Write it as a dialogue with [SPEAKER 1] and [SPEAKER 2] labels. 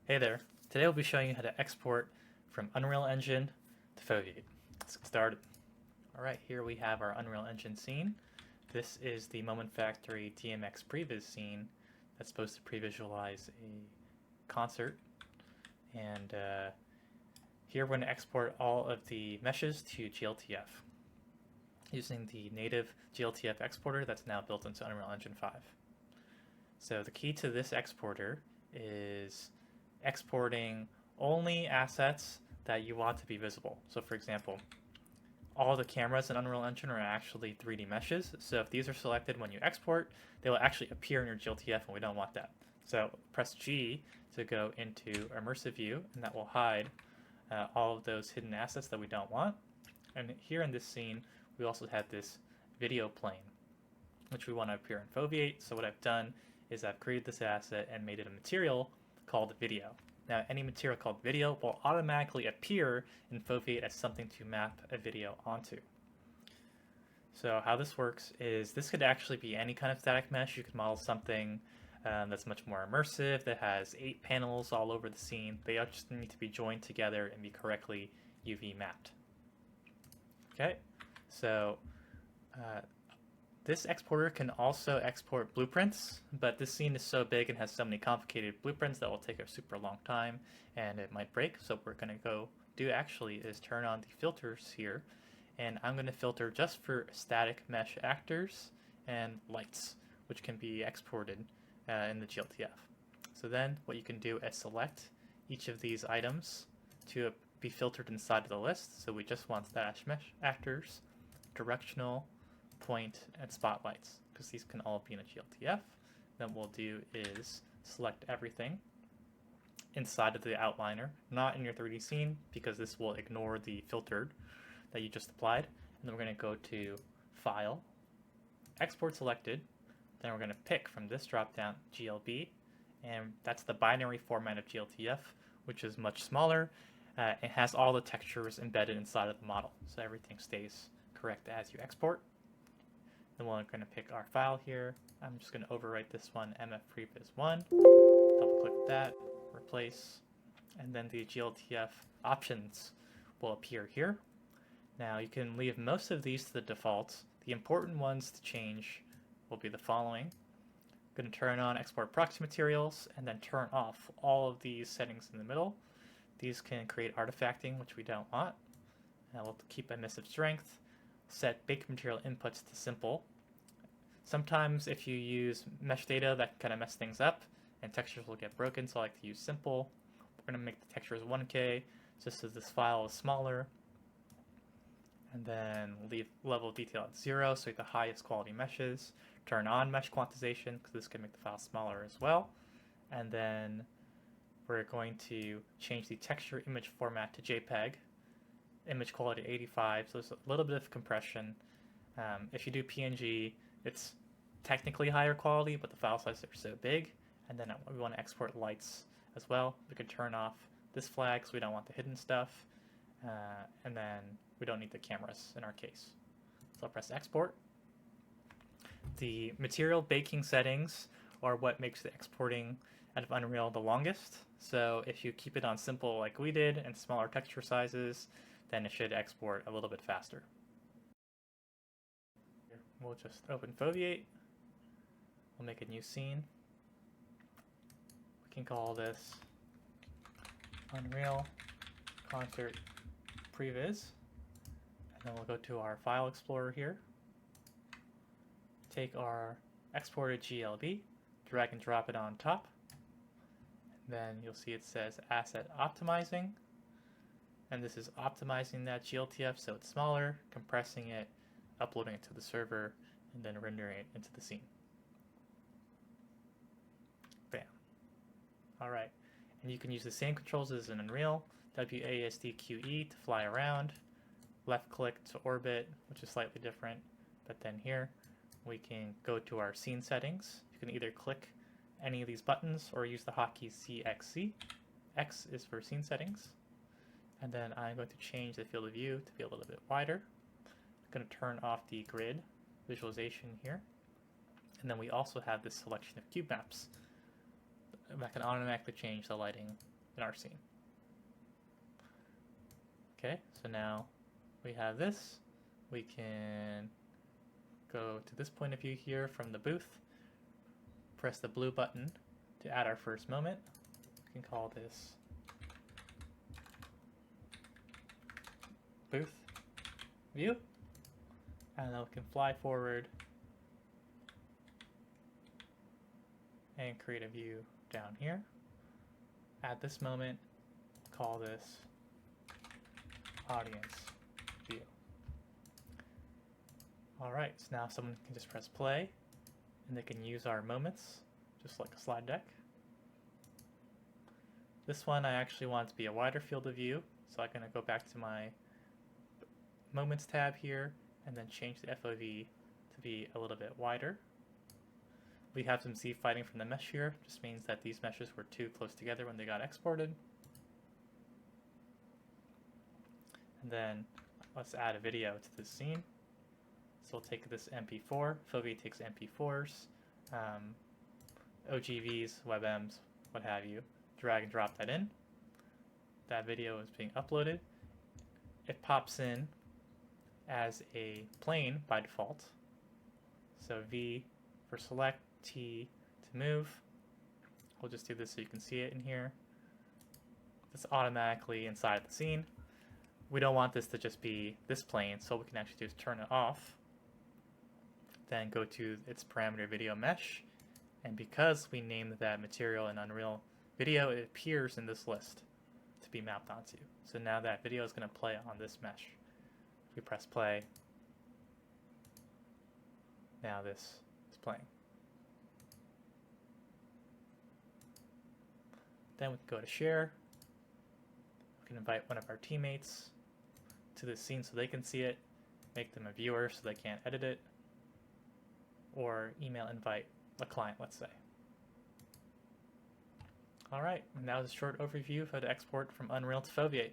[SPEAKER 1] Hey there. Today we'll be showing you how to export from Unreal Engine to Foveate. Let's get started. Alright, here we have our Unreal Engine scene. This is the Moment Factory DMX previs scene that's supposed to pre-visualize a concert. And here we're going to export all of the meshes to GLTF using the native GLTF exporter that's now built into Unreal Engine 5. So the key to this exporter is exporting only assets that you want to be visible. So for example, all the cameras in Unreal Engine are actually 3D meshes. So if these are selected when you export, they will actually appear in your GLTF, and we don't want that. So press G to go into Immersive View, and that will hide all of those hidden assets that we don't want. And here in this scene, we also have this video plane, which we want to appear in Foveate. So what I've done is I've created this asset and made it a material called video. Now, any material called video will automatically appear in Foveate as something to map a video onto. So how this works is this could actually be any kind of static mesh. You could model something that's much more immersive, that has 8 panels all over the scene. They all just need to be joined together and be correctly UV mapped. Okay, so this exporter can also export blueprints, but this scene is so big and has so many complicated blueprints that will take a super long time and it might break. So what we're going to go do actually is turn on the filters here, and I'm going to filter just for static mesh actors and lights, which can be exported in the GLTF. So then what you can do is select each of these items to be filtered inside of the list. So we just want static mesh actors, directional, point, and spotlights, because these can all be in a GLTF. Then what we'll do is select everything inside of the outliner, not in your 3D scene, because this will ignore the filtered that you just applied. And then we're going to go to File, Export Selected. Then we're going to pick from this drop-down GLB, and that's the binary format of GLTF, which is much smaller. It has all the textures embedded inside of the model, so everything stays correct as you export. Then we're going to pick our file here. I'm just going to overwrite this one, mfprevis1, double click that, replace, and then the GLTF options will appear here. Now you can leave most of these to the defaults. The important ones to change will be the following. I'm going to turn on export proxy materials and then turn off all of these settings in the middle. These can create artifacting, which we don't want. And we'll keep emissive strength. Set bake material inputs to simple. Sometimes if you use mesh data, that kind of mess things up and textures will get broken, so I like to use simple. We're going to make the textures 1K just so this file is smaller. And then leave level of detail at 0, so the highest quality meshes. Turn on mesh quantization, because this can make the file smaller as well. And then we're going to change the texture image format to JPEG. Image quality 85, so there's a little bit of compression. If you do PNG, it's technically higher quality, but the file sizes are so big. And then we want to export lights as well. We can turn off this flag, so we don't want the hidden stuff. And then we don't need the cameras in our case. So I'll press export. The material baking settings are what makes the exporting out of Unreal the longest. So if you keep it on simple like we did and smaller texture sizes, then it should export a little bit faster. We'll just open Foveate. We'll make a new scene. We can call this Unreal Concert Previs. And then we'll go to our File Explorer here. Take our exported GLB, drag and drop it on top. And then you'll see it says Asset Optimizing. And this is optimizing that GLTF so it's smaller, compressing it, uploading it to the server, and then rendering it into the scene. Bam. Alright, and you can use the same controls as in Unreal, WASD-QE to fly around, left click to orbit, which is slightly different, but then here we can go to our scene settings. You can either click any of these buttons or use the hotkey CXC. X is for scene settings. And then I'm going to change the field of view to be a little bit wider. I'm going to turn off the grid visualization here. And then we also have this selection of cube maps that can automatically change the lighting in our scene. Okay, so now we have this. We can go to this point of view here from the booth, press the blue button to add our first moment. We can call this booth view, and then we can fly forward and create a view down here. At this moment, call this audience view. Alright, so now someone can just press play and they can use our moments just like a slide deck. This one I actually want it to be a wider field of view, so I'm going to go back to my moments tab here and then change the FOV to be a little bit wider. We have some Z fighting from the mesh here, just means that these meshes were too close together when they got exported. And then let's add a video to this scene. So we'll take this MP4, Foveate takes MP4s, OGVs, WebMs, what have you, drag and drop that in. That video is being uploaded. It pops in as a plane by default. So V for select, T to move. We'll just do this so you can see it in here. It's automatically inside the scene. We don't want this to just be this plane, so what we can actually do is turn it off. Then go to its parameter video mesh, and because we named that material in Unreal Video, it appears in this list to be mapped onto. So now that video is going to play on this mesh. If we press play, now this is playing. Then we can go to share. We can invite one of our teammates to this scene so they can see it, make them a viewer so they can't edit it, or email invite a client, let's say. Alright, and that was a short overview of how to export from Unreal to Foveate.